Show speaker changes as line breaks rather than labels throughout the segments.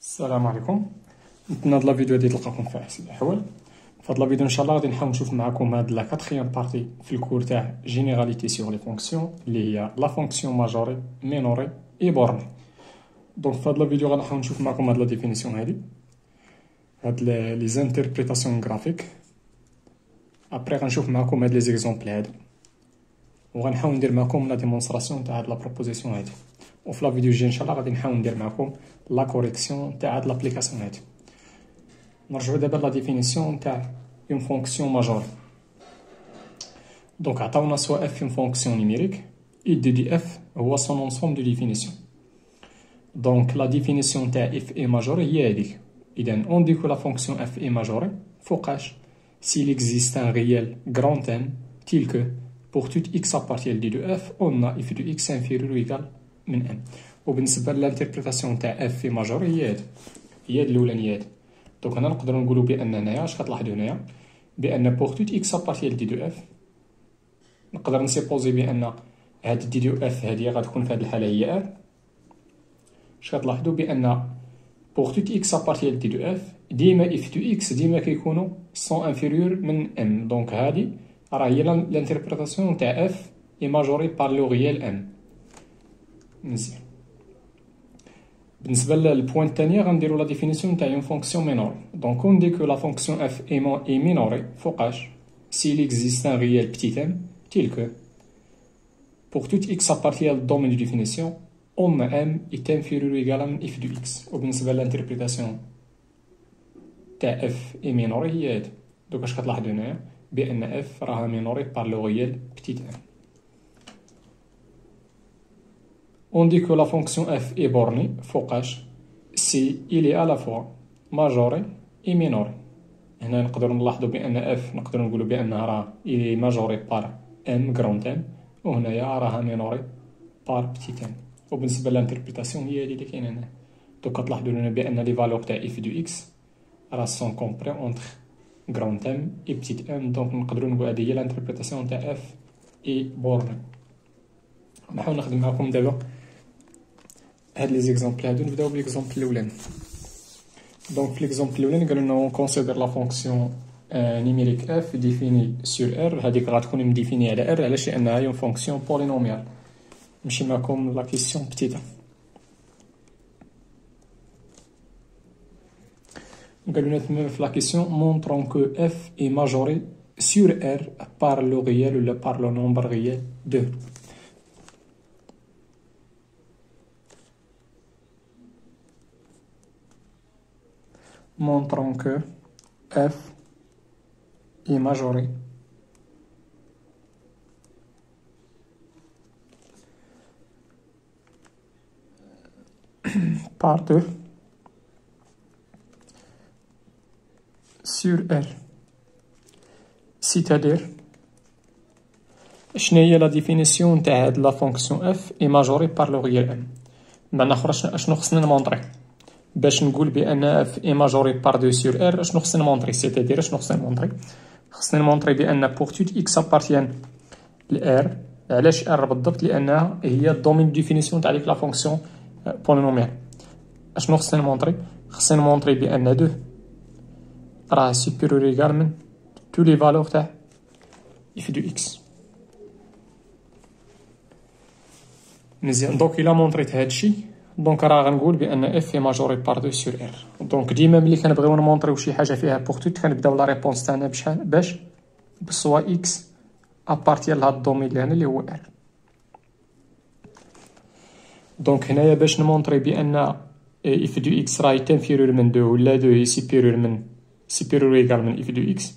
السلام عليكم. نتمنى هاد لا فيديو هادي تلقاكم في احسن الاحوال. في هاد لا فيديو ان شاء الله غادي نحاول نشوف معكم هاد لا كاتريام بارتي في الكور تاع جينيراليتي سيغ لي فونكسيون اللي هي لا فونكسيون ماجوري مينوري اي بورني. دونك في هاد لا فيديو غنحاول نشوف معكم هاد لا ديفينيسيون هادي، هاد لي زانتربريتاسيون غرافيك. ابري غنشوف معكم هاد لي زيكزامبل هادو وغنحاول ندير معكم لا ديمونستراسيون تاع هاد لا بروبوزيسيون هادي، وفي لا فيديو الجاي ان شاء الله غادي نحاول ندير معكم لا كوريكسيون تاع هاد لابليكاسيون هادي. نرجعو دابا لا ديفينيسيون تاع اون فونكسيون ماجوري. دونك عطاونا سوا اف اون فونكسيون نيميريك اي دي اف هو سون انسومبل دو ديفينيسيون. دونك لا ديفينيسيون تاع اف اي ماجوري هي هاديك. اذا اون ديكو لا فونكسيون اف اي ماجوري فوقاش s'il existe un réel grand M tel que pour toute x à partir de f on a f de x inférieur ou égal من m. وبالنسبه للانتربريتاسيون تاع اف في ماجور هي هاد الاولانيه هادي. دونك هنا نقدروا نقولوا بان هنايا اش كتلاحظوا هنايا بان بوغ توت اكس ا بارتير دي دو اف نقدر نسيبوزي بان هاد دي دو اف هادي غتكون في هاد الحاله هي ار. اش كتلاحظوا بان بوغ توت اكس ا بارتير دي دو اف ديما اف دو اكس ديما كيكونوا سون انفيريور من ام. دونك هادي راه هي لانتربريتاسيون تاع اف اي ماجوري بار لو ريال ام. مزيان. بالنسبه للبوين الثانيه غنديروا لا ديفينيسيون تاع اون فونكسيون مينوري. دونك اون دي كو لا فونكسيون اف اي مينوري فوقاش s'il existe un réel petit m tel que pour toute x à partir du domaine de définition on m est inférieur ou égal à f de x. وبالنسبه للانتربريتاسيون تاع اف اي مينوري هي هادي. دوك اش كتلاحظوا هنايا بان اف راها مينوري بار لو ريال petit m. On dit que la fonction f est bornée فوقاش si il est à la fois majoré et minoré. هنا نقدروا نلاحظوا بان f نقدروا نقولوا بانها راه il est majoré par m grand m وهنايا راها minoré par petit m. وبالنسبه للانتربريتاسيون هي هذه اللي كاينه هنا. دوك كتلاحظوا لنا بان لي فالور تاع f دو x راه سون كومبري اونتر grand m et petit m. دونك نقدروا نقولوا هذه هي لانتربريتاسيون تاع f اي بورني. نحاول نخدم معكم دابا هاد لي زيكزامبل هادو. نبداو بليكزامبل الاولاني. دونك في ليكزامبل الاولاني قالوا لنا اون كونسيدير لا فونكسيون نيميريك اف ديفيني سور ار. هذيك غتكون مديفيني على ار علاش لانها هي اون فونكسيون بولينوميال. نمشي معكم لا كيسيون بتيتا. قالوا لنا تما في لا كيسيون مونطرون كو اف اي ماجوري سور ار بار لو ريال ولا بار لو نومبر ريال 2. montrant que f est majoré par 2 sur R. C'est-à-dire شنو هي لا ديفينيسيون تاع هاد لا فونكسيون f est majoré par le réel m. بمعنى اخر اشنو خصنا نمونطري باش نقول بان اف اي ماجوري بار 2 سور ار. اشنو خصنا نمونطري سيتادير اشنو خصنا نمونطري خصنا نمونطري بان بوغ توت اكس ابارتيان لار. علاش ار بالضبط؟ لانها هي الدومين ديفينيسيون تاع ديك لا فونكسيون بولينوميال. اشنو خصنا نمونطري؟ خصنا نمونطري بان 2 راه سوبيريور ايغال من تو لي فالور تاع اف دو اكس. مزيان. دونك الا مونطريت هادشي دونك راه غنقول بان اف ماجوري بار 2 سور ار. دونك ديما ملي كنبغيو نمونطريو شي حاجه فيها بوغ توت كنبداو لا ريبونس تاعنا بشحال باش بسوا اكس ابارتير لهاد الدومين اللي هنا اللي هو ار. دونك هنايا باش نمونطري بان اف دو اكس راهي تنفيرور من 2 ولا 2 سوبيريور من سوبيريور ايغال من اف دو اكس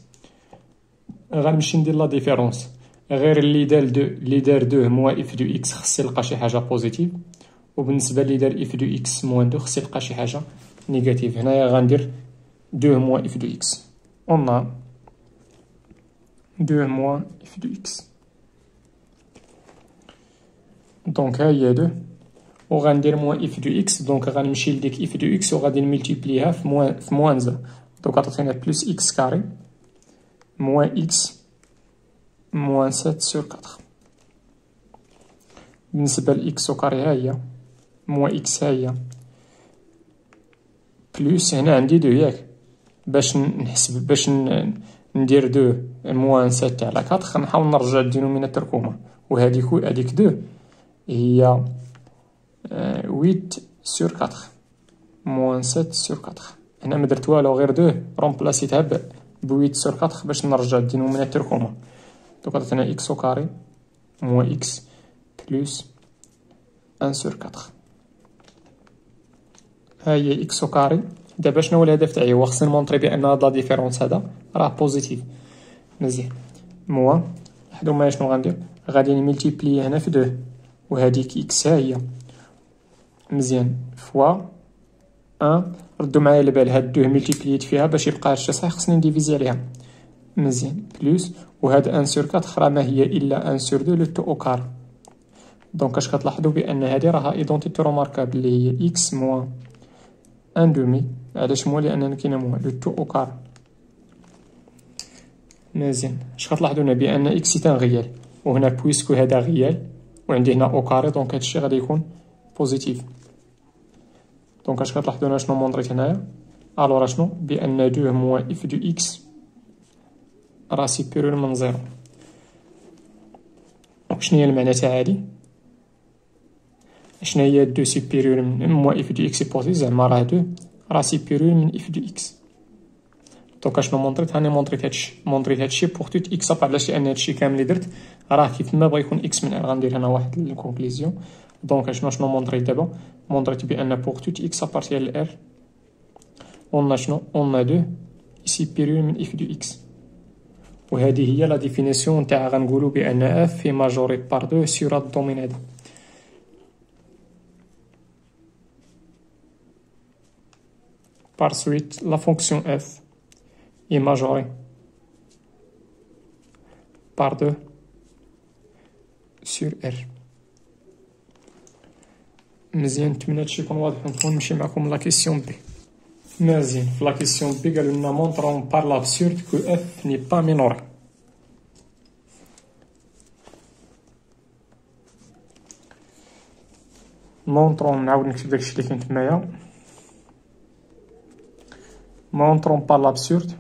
غنمشي ندير لا ديفيرونس غير اللي دار 2 موا اف دو اكس خص يلقى شي حاجه بوزيتيف. وبالنسبه اللي دار اف دو اكس موان 2 خص يلقى شي حاجه نيجاتيف. هنايا غندير 2 موا اف دو اكس اون 2 موا اف دو اكس. دونك ها هي 2 وغندير موا اف دو اكس. دونك غنمشي لديك اف دو اكس وغادي نملتيبليها في موان زا. دونك غتعطينا بلس اكس كاري موا اكس موان 7 سور 4. بالنسبه لاكس او كاري ها هي موا اكس ها هي بلوس هنا عندي دو ياك، باش نحسب باش ندير دو موان 7 على 4 نحاول نرجع الدينوميناتور كوما، هاديك دو هي 8 سور 4 موان 7 سور 4. هنا ما درت والو غير دو رومبلاسيتها ب 8 سور 4 باش نرجع الدينوميناتور كوما. دوكا درت هنا اكس او كاري موان اكس بلوس 1 سور 4. ها هي اكس او كاري. دابا شنو هو الهدف تاعي؟ هو خصني نمونطري بان هاد لا ديفيرونس هذا راه بوزيتيف. مزيان موان لاحظوا معايا شنو غندير، غادي نملتيبلي هنا في 2 وهاديك اكس ها هي مزيان فوا 1. ردوا معايا البال هاد 2 ملتيبليت فيها باش يبقى هادشي صحيح خصني نديفيزي عليها مزيان بلوس وهاد 1 سور 4 راه ما هي الا 1 سور 2 لو تو او كار. دونك اش كتلاحظوا بان هادي راها ايدونتيتي روماركابل اللي هي اكس موان 1 دومي. علاش موان؟ لاننا كاينه موان لو تو او كار. مزيان اش كتلاحظوا هنا بان اكس سي ان غيال، وهنا بويسكو هذا غيال وعندي هنا او كاري دونك هادشي غادي يكون بوزيتيف. دونك اش كتلاحظوا هنا شنو مونطريت هنايا؟ الوغ شنو بان 2 موان اف دو اكس راه سيبيريور من 0. شنو هي المعنى تاع هادي؟ شنو هي 2 سيبيريور من موان اف دو اكس بوزيتيف؟ زعما راه 2 راه سيبيريور من اف دو اكس. دونك اشنو مونطريت؟ هاني مونطريت هادشي بوغ توت اكس ابار. علاش؟ لان هادشي كامل اللي درت راه كيف ما بغا يكون اكس من ار. غندير هنا واحد الكونكليزيون. دونك شنو مونطريت دابا؟ مونطريت بان بوغ توت اكس ابارتيال لار اون شنو اون 2 سيبيريور من اف دو اكس. وهذه هي لا ديفينيسيون تاع غنقولوا بان اف في ماجوري بار 2 سور هاد الدومين هذا. Par suite, la fonction f est majorée par 2 sur R. مزيان نتمنى هادشي يكون واضح ونكون نمشي معكم لا كيسيون بي. مزيان في لا كيسيون بي قالوا لنا مونطرون بار لابسورد كو اف ني با مينوري. مونطرون نعاود نكتب داكشي اللي كاين تمايا. Montrons par l'absurde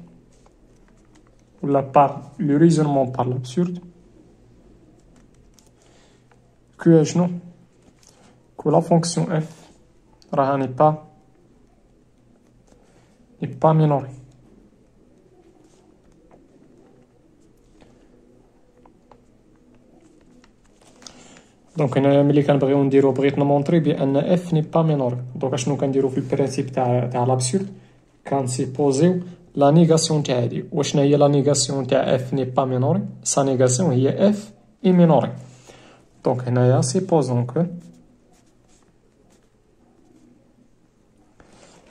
ou par le raisonnement par l'absurde que la fonction f n'est pas minorée. دونك هنا ملي كنبغيو نديرو بغيت نمونطري بان اف ني با مينوري. دونك اشنو كنديرو في البرانسيب تاع لابسورد؟ كنسيبوزيو لا نيغاسيون تاع هادي. وشنا هي لا نيغاسيون تاع اف ني با مينوري؟ سا نيغاسيون هي اف اي مينوري. دونك هنايا سيبوزون كو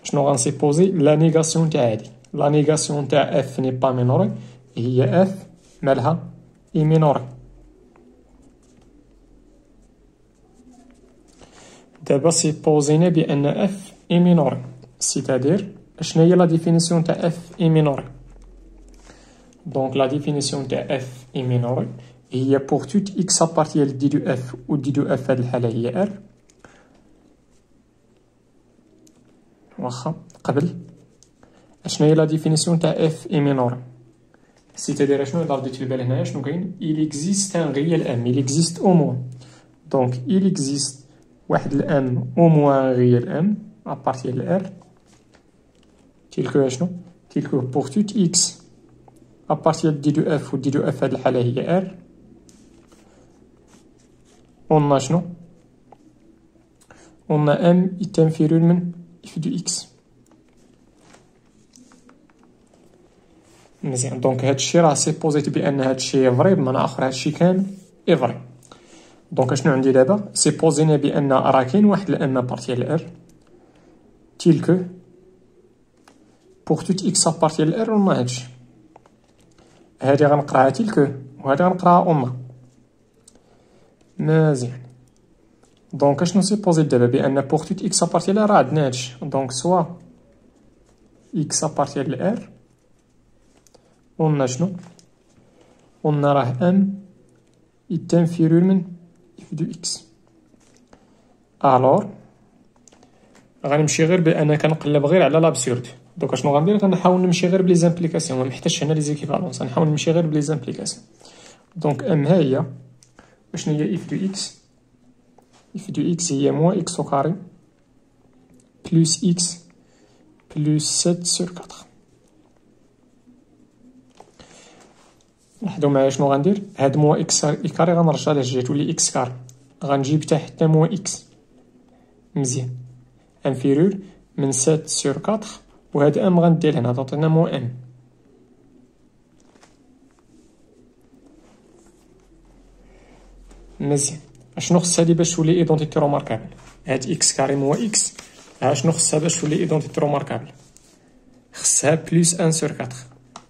شنو غنسيبوزي؟ لا نيغاسيون تاع هادي. لا نيغاسيون تاع اف ني با مينوري هي اف مالها اي مينوري. دابا سيبوزينا بان اف اي مينوري، سيتادير شنو هي لا ديفينيسيون تاع اف اي مينوري؟ دونك لا ديفينيسيون تاع اف اي مينوري هي بوغ توت اكس ابارتيال دي دو اف، و دي دو اف هاد الحالة هي ار. واخا قبل شنو هي لا ديفينيسيون تاع اف اي مينوري؟ سيتادير شنو الا رديت البال هنايا شنو كاين؟ il existe un réel m، il existe au moins. دونك il existe واحد الام au moins un réel m ابارتيال ار تيلكو شنو؟ تيلكو بوغ توت اكس ابارتيال دي دو اف، و دي دو اف هاد الحالة هي ار. اون شنو؟ اون ام est inférieur من اف دو اكس. مزيان دونك هادشي راه سيبوزيت بان هادشي فري، بمعنى اخر هادشي كامل اي فري. دونك شنو عندي دابا؟ سيبوزينا بان راه كاين واحد الام ابارتيال ار تيلكو بوغ توت اكس ابارتيال ار اون هادشي. هادي غنقراها تيلكو وهادي غنقراها اون. مزيان دونك اشنو سيبوزي دابا؟ بان بوغ توت اكس ابارتيال ار راه عندنا هادشي. دونك سوا اكس ابارتيال ار اون شنو؟ اون راه ام est inférieur من اف دو اكس. الور غنمشي غير بان كنقلب غير على لابسورد. دوكا شنو غندير؟ غنحاول نمشي غير بلي زامبليكاسيون، ما محتاجش هنا لي زيكيفالونس، غنحاول نمشي غير بلي زامبليكاسيون. دونك ام ها هي شنو هي اف دو اكس؟ اف دو اكس هي موان اكس او كاري بلوس اكس بلوس 7 سور 4. لاحظوا معايا شنو غندير. هاد موان اكس كاري غنرجع ليه جهه تولي اكس كاري، غنجيب حتى موان اكس. مزيان، انفيرور من 7 سور 4، وهاد ام غندير هنا تعطينا موان ام. مزيان، اشنو خص هادي باش تولي ايدونتيتي روماركابل؟ هاد اكس كاري موان اكس ها شنو خصها باش تولي ايدونتيتي روماركابل؟ خصها بلوس 1 سور 4،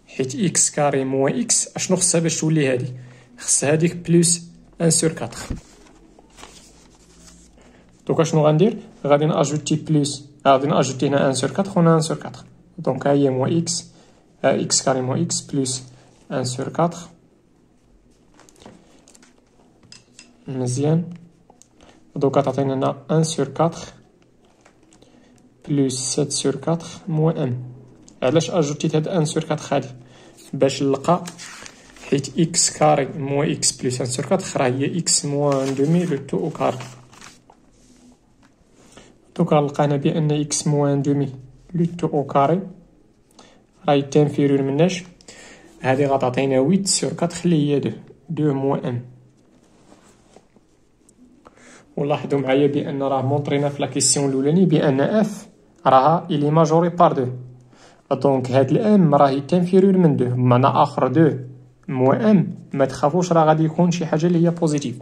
حيت اكس كاري موان اكس اشنو خصها باش تولي هادي؟ خصها هاديك بلوس 1 سور 4. دوكا شنو غندير؟ غادي ناجوتي بلوس، غادي ناجوتي هنا 1 سور 4 وهنا 1 سور 4. دونك ها هي موان اكس، اكس كاري موان اكس بلوس 1 سور 4. مزيان، دوكا تعطينا هنا 1 سور 4 بلوس 7 سور 4 موان ام. علاش اجوتيت هاد 1 سور 4 هادي؟ باش نلقى، حيت اكس كاري موان اكس بلوس 1 سور 4 راه هي اكس موان دومي لو تو او كاري. دوكا لقينا بان اكس موان دومي لو تو او كاري راهي تانفيرور مناش، هادي غتعطينا 8 سور 4 اللي هي 2 موان ام. ولاحظوا معايا بان راه مونطرينا في لا كيسيون الاولاني بان اف راها الي ماجوري بار 2، دونك هاد الام راهي تانفيرور من 2، بمعنى اخر 2 موان ام ما تخافوش راه غادي يكون شي حاجه اللي هي بوزيتيف.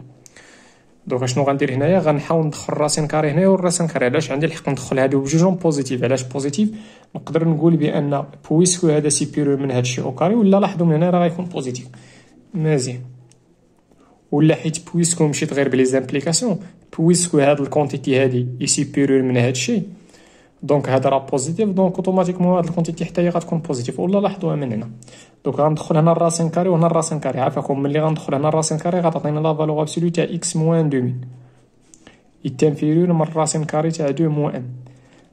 دونك شنو غندير هنايا؟ غنحاول ندخل راسين كاري هنايا والراسين كاري. علاش عندي الحق ندخل هادو بجوجهم بوزيتيف؟ علاش بوزيتيف؟ نقدر نقول بان بويسكو هذا سيبيرور من هادشي او كاري، ولا لاحظوا من هنا راه غيكون بوزيتيف. مزيان، ولا حيت بويسكو مشيت غير بلي زامبليكاسيون، بويسكو هاد الكونتيتي هادي اي سيبيرور من هادشي، دونك هذا راه بوزيتيف، دونك اوتوماتيكمون هاد الكونتيتي حتى هي غتكون بوزيتيف. ولا لاحظوها من هنا. دونك غندخل هنا الراسين كاري وهنا الراسين كاري. عافاكم ملي غندخل هنا الراسين كاري غتعطينا لا فالور ابسولو تاع اكس موان دومي يتانفيرور من الراسين كاري تاع 2 موان ام.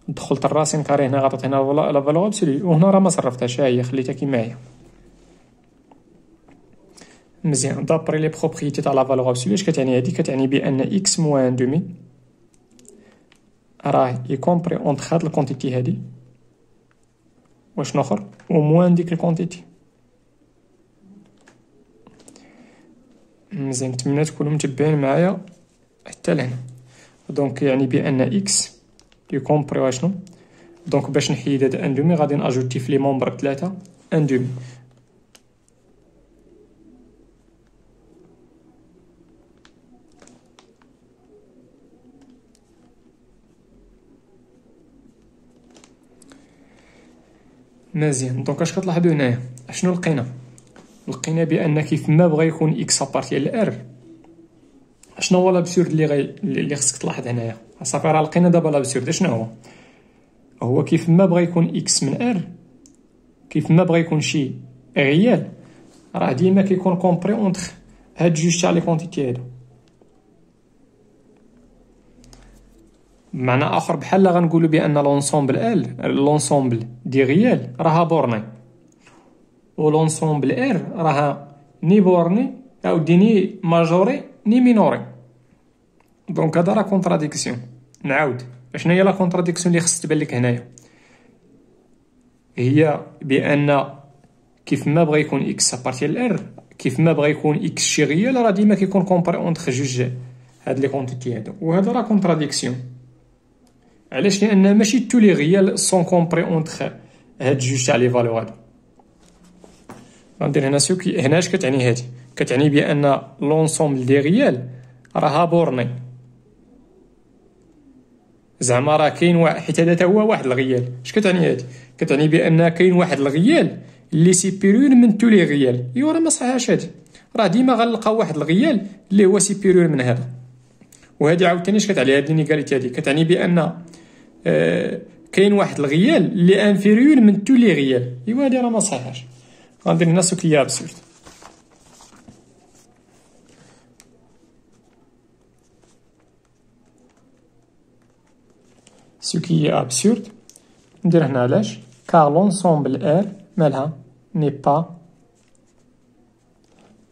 دخلت الراسين كاري هنا غتعطينا لا فالور ابسولو، وهنا راه ما صرفتهاش، ها هي خليتها كيما هي. مزيان، دابري لي بروبريتي تاع لا فالور ابسولو اش كتعني هادي؟ كتعني بان اكس موان دومي راه يكومبري اونتر هاد الكونتيتي هادي واش نخر وموان ديك الكونتيتي. مزيان، نتمنى تكونوا متبعين معايا حتى لهنا. دونك يعني بان اكس يكومبري واشنو. دونك باش نحيد هاد ان دومي غادي ناجوتي في لي مومبر 3 ان دومي. مزيان، دونك اش كتلاحظوا هنايا؟ اشنو لقينا؟ لقينا بان كيف ما بغى يكون اكس ابارتي لار، شنو هو لابسورد اللي خصك تلاحظ هنايا؟ صافي راه لقينا دابا لابسورد. شنو هو كيف ما بغى يكون اكس من ار، كيف ما بغى يكون شي ريال، راه ديما كيكون كومبري اونتر هاد جوج تاع لي كونتيتي هادو. بمعنى اخر بحال غنقولوا بان لونسومبل دي ريال راها بورني، و لونسومبل ار راها ني بورني او ني ماجوري ني مينوري. دونك هذا راه كونتراديكسيون. نعاود، شنو هي لا كونتراديكسيون اللي خص تبان لك هنايا؟ هي بان كيف ما بغى يكون اكس ابارتي لار، كيف ما بغى يكون اكس شي ريال، راه ديما كيكون كومباري اونتر جوج هاد لي كونتيتي هادو، وهذا راه كونتراديكسيون. علاش؟ لان ماشي تو لي ريال سون كومبري اونتر هاد جوج تاع لي فالور هادو. غندير هنا سوكي. هنا اش كتعني هادي؟ كتعني بان لونسومبل دي ريال راها بورني، زعما راه كاين واحد، حيت هذا تا هو واحد الغيال. اش كتعني هادي؟ كتعني بان كاين واحد الغيال اللي سيبيرور من تو لي ريال. ايوا راه ما صحاش هادي، راه ديما غنلقاو واحد الغيال اللي هو سيبيرور من هذا. وهادي عاوتاني اش كتعني؟ هاد الانيغاليتي هادي كتعني بان كاين واحد الغيال اللي انفيريور من تو لي ريال. ايوا هادي راه ما صحاش. غندير هنا سوكي ابسورد. ce qui est absurde. ندير هنا علاش car l'ensemble R مالها n'est pas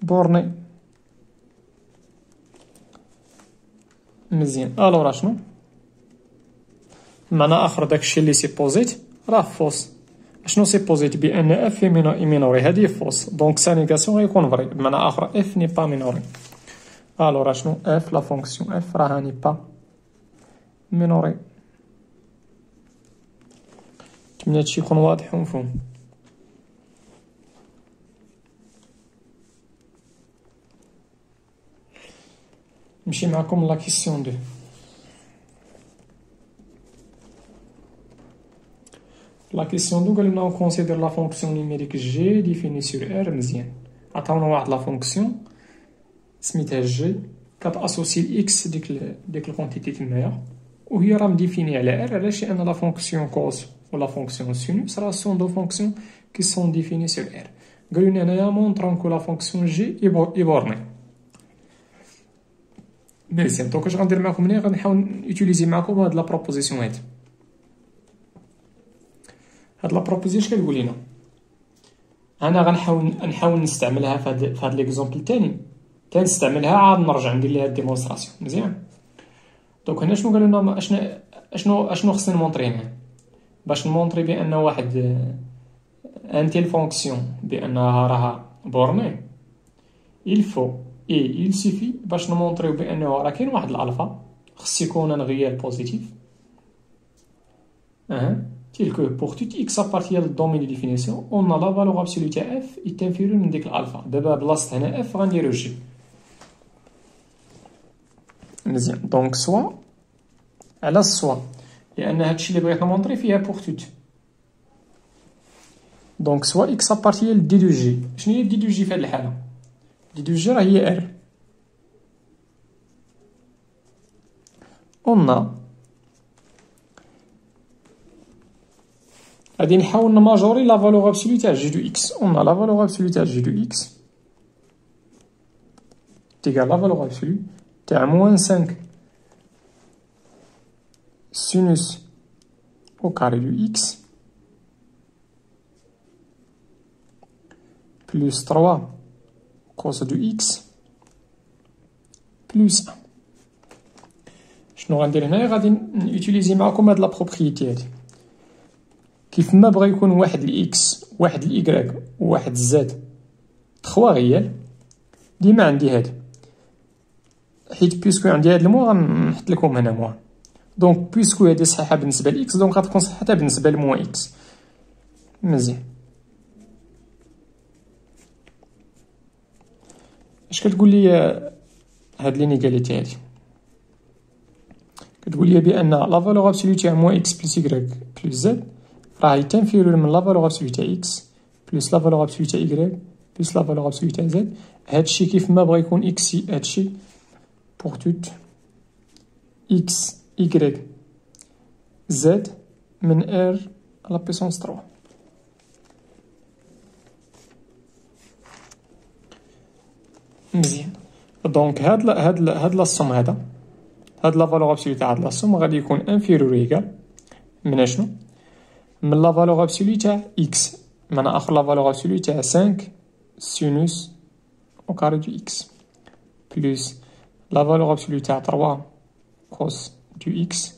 borné. مزيان. الوغ اشنو معنى اخر داكشي اللي سيبوزيت راه فوس. شنو سيبوزيت؟ بان اف مينوري، هادي فوس، دونك سا نيغاسيون غيكون فري، بمعنى اخر اف ني با مينوري. الوغ شنو اف لا فونكسيون اف راها ني با مينوري. نتمنى هادشي يكون واضح ومفهوم. نمشي معكم لا كيسيون 2. لا كيسيون 2 قال لنا اون كونسيدير لا فونكسيون نيميريك جي ديفيني سور ار. مزيان. عطاونا واحد لا فونكسيون سميتها جي كتاسوسي الاكس ديك الكونتيتي تمايا، وهي راه مديفيني على ار. علاش؟ لان لا فونكسيون كوس ولا فونكسيون سينوس راه سون دو فونكسيون كي سون ديفيني سور ار. قالوا لنا هنايا مونطرون كو لا فونكسيون جي ايبورني. مزيان. دونك اش غندير معكم هنا؟ غنحاول يوتيليزي معكم هاد لا بروبوزيسيون هادي. هاد لا بروبوزيسيون اش كتقول لنا؟ انا غنحاول نستعملها في هاد ليكزومبل الثاني، كنستعملها عاد نرجع ندير ليها الديمونستراسيون. مزيان. دونك هنا شنو قالوا لنا؟ اشنو خصني نمونطري هنا باش نمونطري بان واحد ان تيل فونكسيون بانها راها بورني؟ il faut et il suffit باش نمونطريو بانه راه كاين واحد الالفا خص يكون ان ريال بوزيتيف tel que pour tout x appartient au domaine de définition on a la valeur absolue تاع f est inférieure من ديك الالفا. دابا بلاصه هنا f غنديرو جي. مزيان. دونك سوا على سوا، لان هادشي اللي بغيت نمونطري فيها بوغ توت. دونك سوا x appartient دي دو جي. شنو هي دي دو جي في هاد الحاله؟ دي دو جي راه هي ار. قلنا غادي نحاول نماجوري لا فالور ابسولو تاع جي دو اكس. قلنا لا فالور ابسولو تاع جي دو اكس تيكال لا فالور ابسولو تاع موان 5 سينوس او كاري دو اكس بلس 3 كوس دو اكس بلس 1. شنو غندير هنايا؟ غادي نوتيليزي معكم هاد لا بروبريتي هادي. كيف ما بغا يكون واحد الاكس واحد الايكغيك وواحد الزاد 3 ريال، ديما عندي هادي، حيت بيسكو عندي هاد الموا غنحط لكم هنا موا. دونك بيسكو هادي صحيحه بالنسبه لاكس، دونك غتكون صحيحه حتى بالنسبه لموا اكس. مزيان. اش كتقول لي هاد لينيغاليتي هادي؟ كتقول لي بان لا فالور ابسولو تاع موا اكس بلس يكغيك بلس زد راهي تنفيرور من لا فالور ابسولو تاع اكس بلس لا فالور ابسولو تاع يكغيك بلس لا فالور ابسولو تاع زد. هادشي كيف ما بغا يكون اكس هادشي بوغ توت اكس يكغيك زد من ار على بيسونس 3. مزيان. دونك هاد لا سوم هاد لا فالور ابسولو تاع هاد لا سوم غادي يكون انفيرور ايكال من شنو؟ من لا فالور ابسولو تاع اكس، معنى اخر لا فالور ابسولو تاع 5 سينوس او كاري دو اكس بلس لا فالور ابسولو تاع 3 كوس دو اكس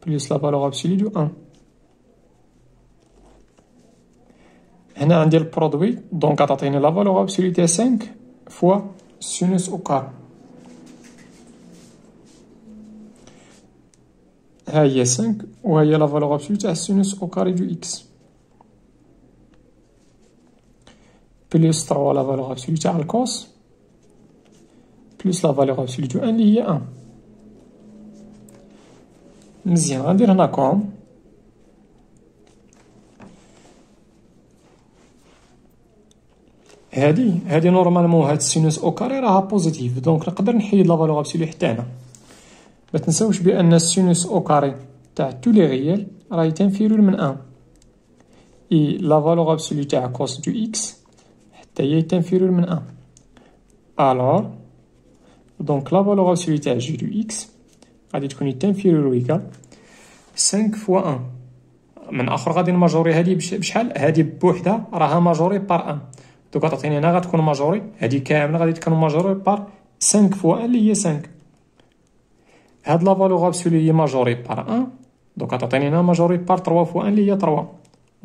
بلس لا فالور ابسولو دو 1. هنا عندي البرودوي، دونك غتعطيني لا فالور ابسولو تاع 5 فوا سينوس او كار. ها هي 5 وهي لا فالور ابسولو تاع سينوس او كاري دو اكس بلس 3 لا فالور ابسولو تاع الكوس بلس لا فالور ابسولو دو 1 اللي هي 1. مزيان. غندير هنا كوم هادي نورمالمون هاد سينوس او كاري راها بوزيتيف، دونك نقدر نحيد لا فالور ابسولو حتى هنا. ما تنساوش بان السينوس او كاري تاع تو لي ريال راهي تنفيرور من 1 اي لا فالور ابسولو تاع كوس دو اكس حتى هي تنفيرور من 1. الوغ دونك لا فالور ابسولو تاع جي دو اكس غادي تكون تنفيرور ايكال 5 فوا 1. من اخر غادي نماجوري هادي بشحال؟ هادي بوحدها راها ماجوري بار 1. دوكا تعطيني هنا غتكون ماجوري هادي كامله غادي تكون ماجوري بار 5 فوا 1 اللي هي 5. هاد لا فالور ابسولو هي ماجوري بار 1. دوكا تعطيني هنا ماجوري بار 3 فوا 1 اللي هي 3.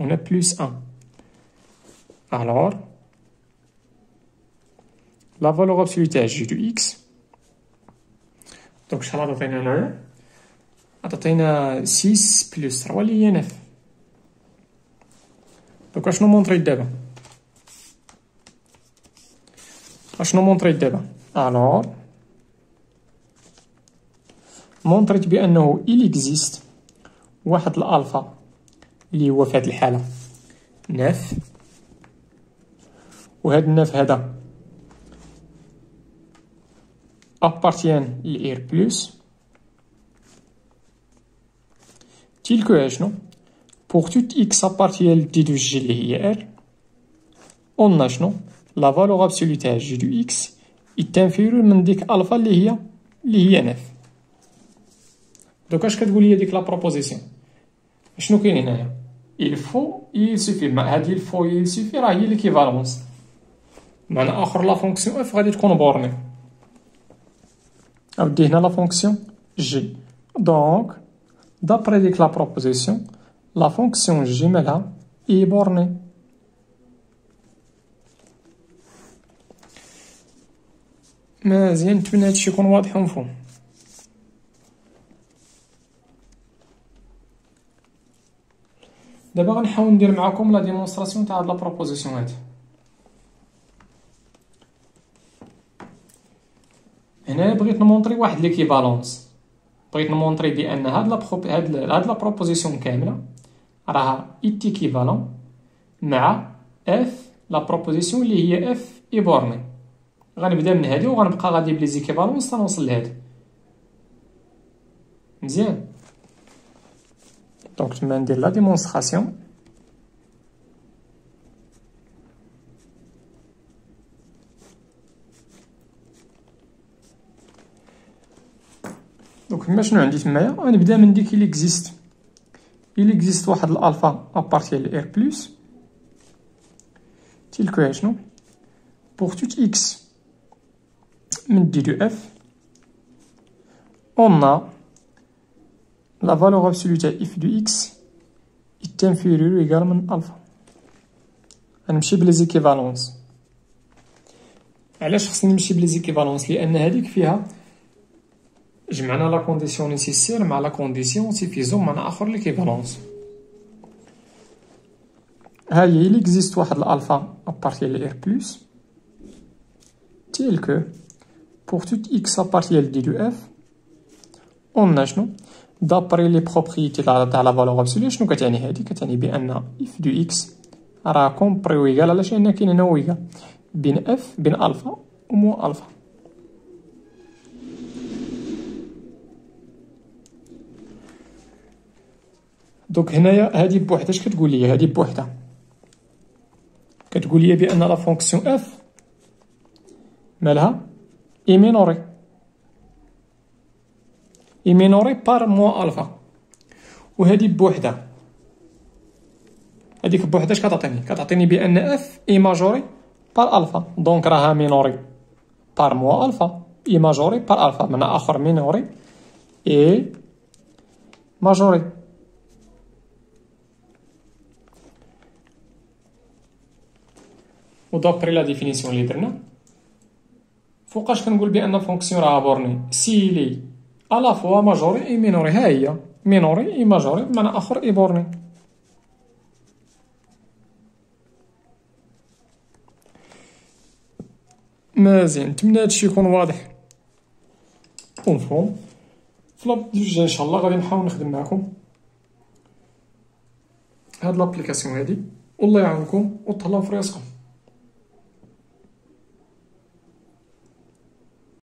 هنا بلس 1. الوغ لا فالور ابسولو تاع جي دو اكس دونك شحال عطينا هنايا؟ عطينا 6 بلس 3 اللي هي 9. دوك اشنو مونطريت دابا؟ اشنو مونطريت دابا؟ الوغ مونطريت بانه il existe واحد الالفا اللي هو في هاد الحاله 9 وهاد الناف هذا appartient ل R plus تيل كو اشنو pour toute x appartient ل d دو g اللي هي R قلنا شنو لا فالور ابسولو تاع g دو x يتنفيرو من ديك الفا اللي هي 9. دوك اش كتقول لي ديك لا بروبوزيسيون؟ شنو كاين هنايا؟ il faut il suffit هادي il faut il suffit راه هي ليكيفالونس. معنى اخر لا فونكسيون اف غادي تكون بورني اودي هنا لا فونكسيون جي. دونك دابري ديك لا بروبوزيسيون لا فونكسيون جي مالها اي بورني. مزيان نتمنى هادشي يكون واضح ومفهوم. دابا غنحاول ندير معكم لا ديمونستراسيون تاع هاد لا بروبوزيسيون هادي. هنا بغيت نمونطري واحد ليكيفالونس، بغيت نمونطري بان هاد لا بروبوزيسيون كامله راها ايكيفالون مع اف لا بروبوزيسيون اللي هي اف اي بورني. غنبدا من هادي وغنبقى غادي بلي زيكيفالونس حتى نوصل لهادي. مزيان دونك تما ندير لا ديمونستراسيون. دونك تما شنو عندي تمايا؟ غنبدا من ديك اللي اكزيست واحد الالفا ابارتيال ل ار بلس تيل كو شنو بور توت اكس من دي دو اف on a la valeur absolue تاع اف دو اكس est inférieure ou égale من الفا. غنمشي بلي زيكيفالونس. علاش خصني نمشي بلي زيكيفالونس؟ لان هذيك فيها جمعنا لا كونديسيون نيسيسير مع لا كونديسيون سيفيزون معنى اخر ليكيفالونس. ها هي اللي اكزيست واحد الالفا ابارتيال ل ار بلس تيل كو pour toute x appartient d de f on a شنو دابري لي بروبريتي تاع لا فالور ابسولو. شنو كتعني هادي؟ كتعني بان اف دو اكس راه كومبري ويغال علاش؟ لان كاين هنا ويغال بين اف بين الفا ومو الفا. دونك هنايا هادي بوحدها اش كتقول لي؟ هادي بوحدها كتقول لي بان لا فونكسيون اف مالها اي مينوري بار موا الفا. وهادي بوحدها هاديك بوحدها اش كتعطيني؟ كتعطيني بان اف اي ماجوري بار الفا. دونك راها مينوري بار موا الفا اي ماجوري بار الفا معنى اخر مينوري اي ماجوري. ودابري لا ديفينيسيون اللي درنا فوقاش كنقول بان فونكسيون راها بورني سي لي الا فوا ماجوري اي مينوري. ها هي مينوري اي ماجوري بمعنى اخر اي بورني. مزيان نتمنى هادشي يكون واضح ومفهوم. في لابدو الجاي ان شاء الله غادي نحاول نخدم معكم هاد لابليكاسيون هادي. والله يعاونكم وتهلاو في راسكم.